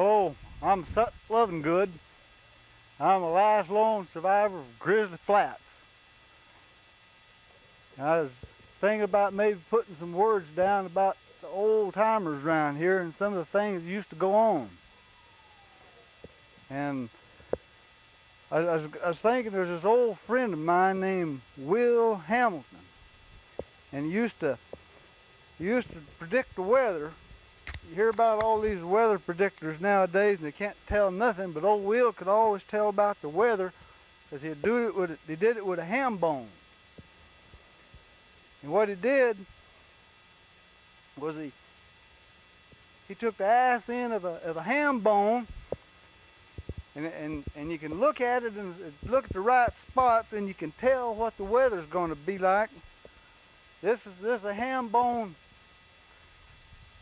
Oh, I'm Sut Lovengood. I'm a last lone survivor of Grizzly Flats. I was thinking about maybe putting some words down about the old timers around here and some of the things that used to go on. And I was thinking there's this old friend of mine named Will Hamilton. And he used to predict the weather. You hear about all these weather predictors nowadays, and they can't tell nothing. But old Will could always tell about the weather, because he did it with a ham bone. And what he did was he took the ass end of a ham bone, and you can look at it and look at the right spots, and you can tell what the weather's going to be like. This is a ham bone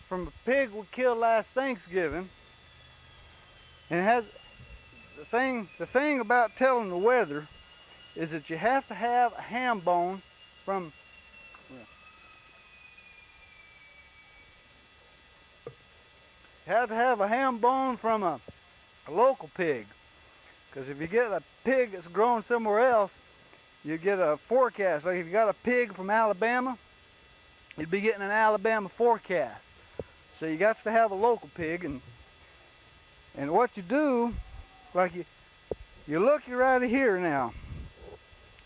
from a pig we killed last Thanksgiving. And it has the thing about telling the weather is that you have to have a ham bone from a local pig. Because if you get a pig that's grown somewhere else, you get a forecast. Like if you got a pig from Alabama, you'd be getting an Alabama forecast. So you got to have a local pig, and what you do, like you look right here now.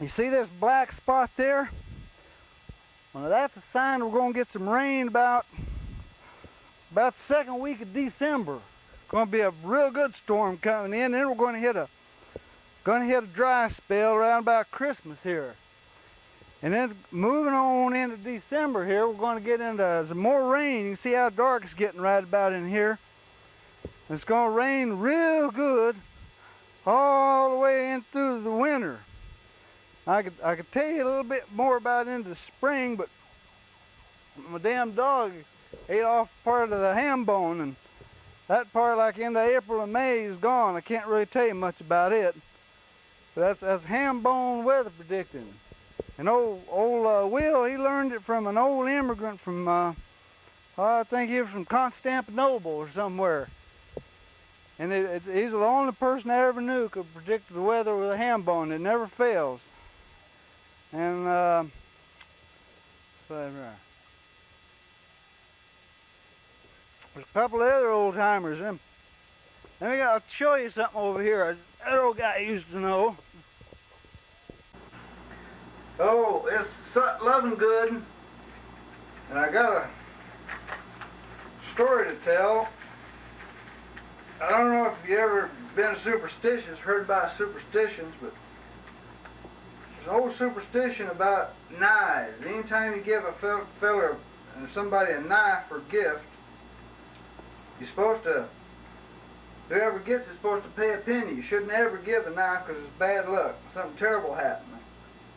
You see this black spot there? Well, that's a sign we're going to get some rain about the second week of December. It's going to be a real good storm coming in. Then we're going to hit a dry spell around about Christmas here. And then moving on into December here, we're going to get into some more rain. You can see how dark it's getting right about in here. It's going to rain real good all the way in through the winter. I could tell you a little bit more about it into the spring, but my damn dog ate off part of the ham bone, and that part, like into April and May, is gone. I can't really tell you much about it. But that's ham bone weather predicting. And old Will, he learned it from an old immigrant from, I think he was from Constantinople or somewhere. And he's the only person I ever knew could predict the weather with a ham bone. It never fails. And there's a couple of other old timers. I'll show you something over here. That old guy used to know. Oh, it's Sut Lovengood, and I got a story to tell. I don't know if you ever been superstitious, heard about superstitions, but there's an old superstition about knives. Anytime you give a fella or somebody a knife for a gift, whoever gets it's supposed to pay a penny. You shouldn't ever give a knife because it's bad luck. Something terrible happened.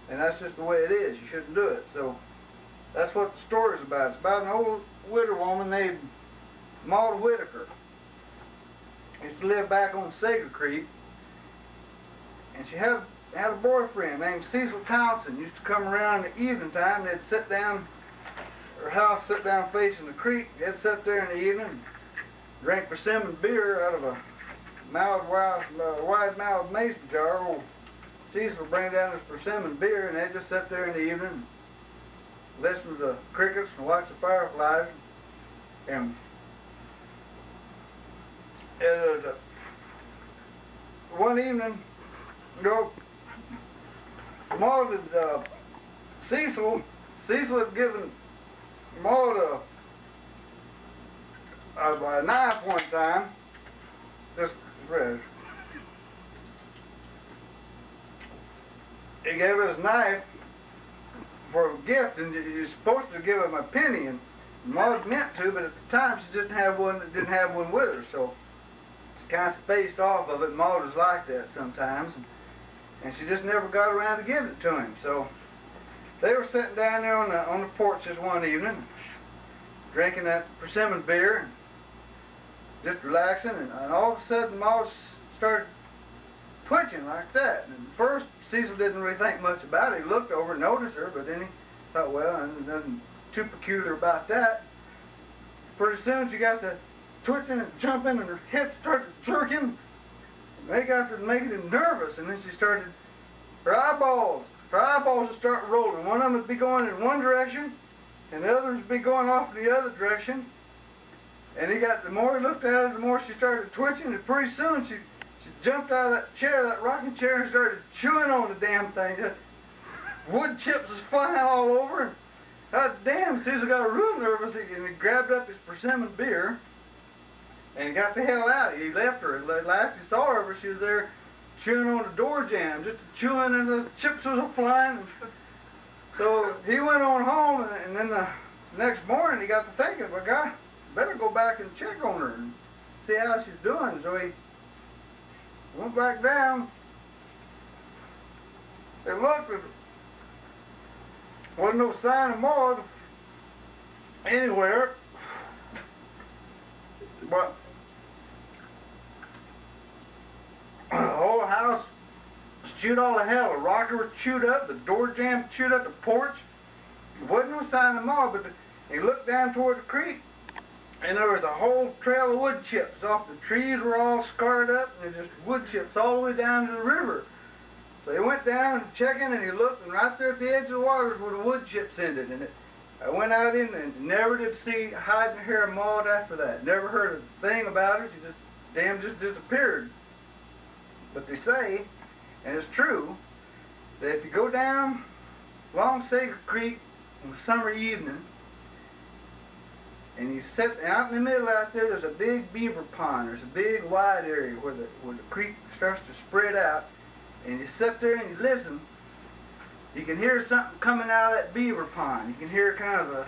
And that's just the way it is. You shouldn't do it. So that's what the story's about. It's about an old widow woman named Maud Whitaker. Used to live back on Sager Creek. And she had a boyfriend named Cecil Townsend. Used to come around in the evening time. They'd sit down, her house sit down facing the creek. They'd sit there in the evening, drink persimmon beer out of a wide-mouthed mason jar. Old Cecil would bring down this persimmon beer, and they'd just sit there in the evening, listen to the crickets and watch the fireflies. And one evening, Maud had, Cecil had given Maud a knife one time. Just fresh. He gave her his knife for a gift, and you're supposed to give him a penny, and Maud meant to, but at the time she didn't have one with her, so she kind of spaced off of it. Maud was like that sometimes, and she just never got around to giving it to him. So they were sitting down there on the porch this one evening, drinking that persimmon beer, and just relaxing, and all of a sudden Maud started twitching like that. And at first Cecil didn't really think much about it. He looked over and noticed her, but then he thought, well, there's nothing too peculiar about that. Pretty soon she got to twitching and jumping, and her head started jerking. They got to making him nervous, and then she started, her eyeballs would start rolling. One of them would be going in one direction, and the others would be going off in the other direction. And the more he looked at her, the more she started twitching, and pretty soon she jumped out of that chair, that rocking chair, and started chewing on the damn thing. Just wood chips was flying all over, and God damn, Caesar got real nervous, and he grabbed up his persimmon beer, and he got the hell out. He left her. Last he saw her, but she was there chewing on the door jamb, just chewing, and the chips was flying. So he went on home, and then the next morning he got to thinking, well, God, better go back and check on her and see how she's doing. So he went back down. They looked, there wasn't no sign of mold anywhere. But the whole house was chewed all to hell. The rocker was chewed up, the door jamb chewed up, the porch. There wasn't no sign of mold, but he looked down toward the creek, and there was a whole trail of wood chips. Off the trees were all scarred up, and there's just wood chips all the way down to the river. So he went down and checking, and he looked, and right there at the edge of the water is where the wood chips ended. And I went out in and never did see hide and hair of Maud after that. Never heard a thing about her. She just disappeared. But they say, and it's true, that if you go down Long Sager Creek on a summer evening, and you sit out in the middle out there, there's a big beaver pond. There's a big wide area where the creek starts to spread out. And you sit there and you listen, you can hear something coming out of that beaver pond. You can hear kind of a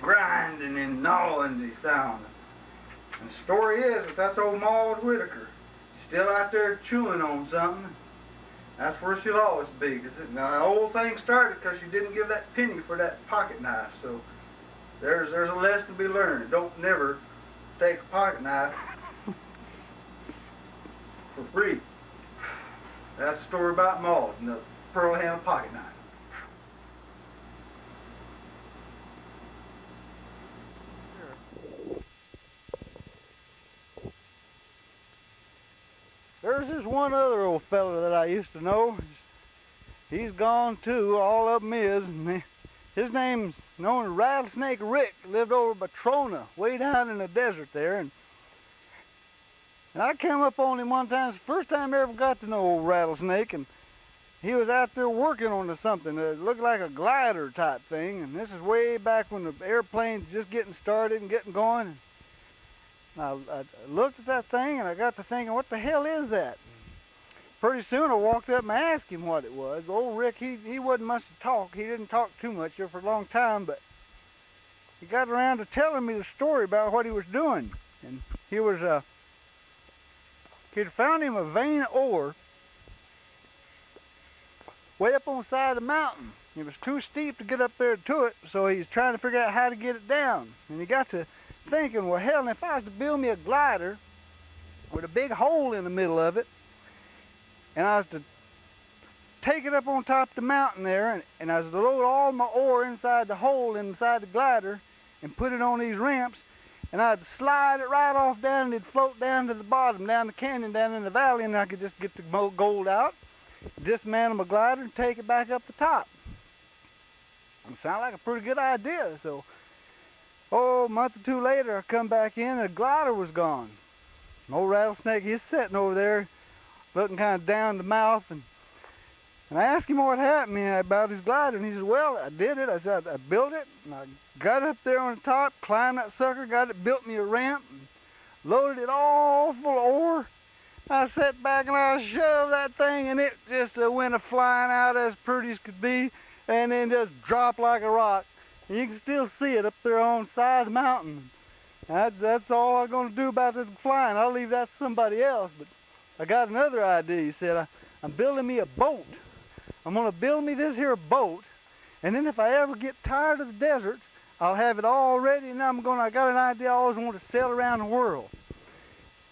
grinding and gnawing sound. And the story is that that's old Maud Whitaker. She's still out there chewing on something. That's where she'll always be. Now the whole thing started because she didn't give that penny for that pocket knife. So there's a lesson to be learned. Don't never take a pocket knife for free. That's the story about Maud and the pearl handle pocket knife. There's this one other old fella that I used to know. He's gone too, all of them is. And his name's known as Rattlesnake Rick. Lived over by Trona, way down in the desert there. And I came up on him one time. It's the first time I ever got to know old Rattlesnake, and he was out there working on something that looked like a glider type thing. And this is way back when the airplanes just getting started and getting going. And I looked at that thing, and I got to thinking, what the hell is that? Pretty soon I walked up and asked him what it was. Old Rick, he wasn't much to talk. He didn't talk too much here for a long time, but he got around to telling me the story about what he was doing. And he was he'd found him a vein of ore way up on the side of the mountain. It was too steep to get up there to it, so he's trying to figure out how to get it down. And he got to thinking, well, hell, if I was to build me a glider with a big hole in the middle of it, and I was to take it up on top of the mountain there, and I was to load all my ore inside the hole inside the glider and put it on these ramps, and I'd slide it right off down, and it'd float down to the bottom, down the canyon, down in the valley, and I could just get the gold out, dismantle my glider, and take it back up the top. It sounded like a pretty good idea. So, a month or two later, I come back in, and the glider was gone. An old Rattlesnake, he's sitting over there, looking kind of down the mouth, and I asked him what happened about his glider, and he said, well, I did it. I said, I built it, and I got up there on the top, climbed that sucker, got it, built me a ramp, and loaded it all full of ore. I sat back and I shoved that thing, and it just went flying out as pretty as could be, and then just dropped like a rock. And you can still see it up there on the side of the mountain. That's all I'm going to do about this flying. I'll leave that to somebody else. But I got another idea. He said, I'm building me a boat. I'm going to build me this here boat, and then if I ever get tired of the desert, I'll have it all ready, and I got an idea I always want to sail around the world.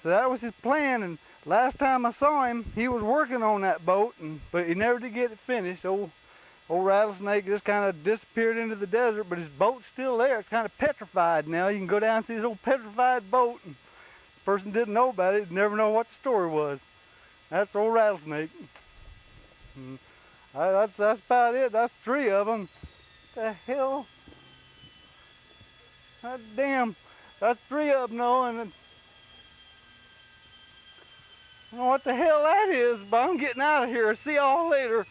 So that was his plan, and last time I saw him, he was working on that boat, but he never did get it finished. Old Rattlesnake just kind of disappeared into the desert, but his boat's still there. It's kind of petrified now. You can go down and see his old petrified boat, and person didn't know about it, you'd never know what the story was. That's the old rattlesnake. That's about it. That's 3 of them. The hell? God damn. That's 3 of them, though, and I don't know what the hell that is, but I'm getting out of here. See y'all later.